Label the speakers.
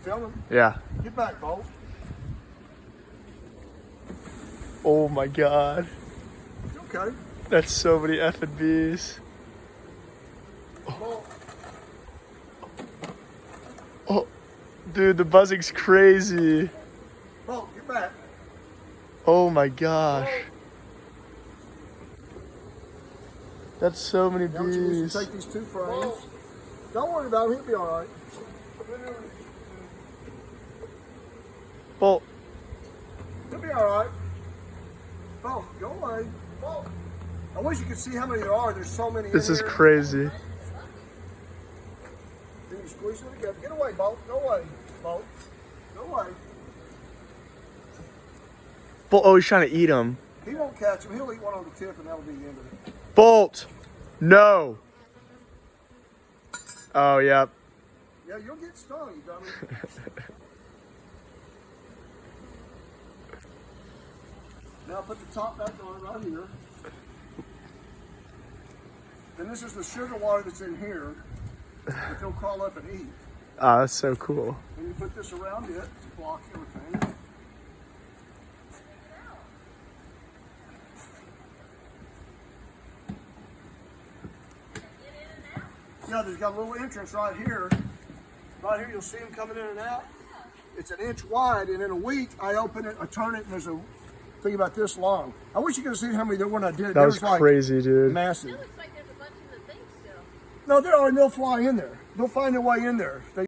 Speaker 1: Film him.
Speaker 2: Yeah.
Speaker 1: Get back, Bolt.
Speaker 2: Oh my god.
Speaker 1: Okay.
Speaker 2: That's so many effing bees.
Speaker 1: Bolt.
Speaker 2: Oh, dude, the buzzing's crazy.
Speaker 1: Bolt, get back.
Speaker 2: Oh my gosh. That's so many
Speaker 1: Now, you need
Speaker 2: bees.
Speaker 1: to take these 2 frames. Don't worry about him. He'll be all right.
Speaker 2: Bolt.
Speaker 1: He'll be all right. Bolt, go away. Bolt. I wish you could see how many there are. There's so many.
Speaker 2: This
Speaker 1: in
Speaker 2: is
Speaker 1: here.
Speaker 2: crazy.
Speaker 1: Then you squeeze them together. Get away, Bolt. Go away, Bolt. Go away.
Speaker 2: Bolt, oh, he's trying to eat them.
Speaker 1: He won't catch them. He'll eat one on the tip, and that'll be the end of it.
Speaker 2: Bolt. No. Oh, yep.
Speaker 1: Yeah, you'll get stung, you dummy. Now put the top back on right here. And this is the sugar water that's in here that they'll crawl up and eat.
Speaker 2: Ah, that's so cool.
Speaker 1: And you put this around it to block everything. Yeah, there's got a little entrance right here. Right here, you'll see them coming in and out. It's an inch wide, and in a week, I open it, I turn it, and there's a thing about this long. I wish you could have seen how many there were when I did it.
Speaker 2: That was
Speaker 1: like
Speaker 2: crazy, dude.
Speaker 1: massive.
Speaker 3: It looks like there's a bunch in the thing still.
Speaker 1: No, there are, and they'll fly in there. They'll find their way in there.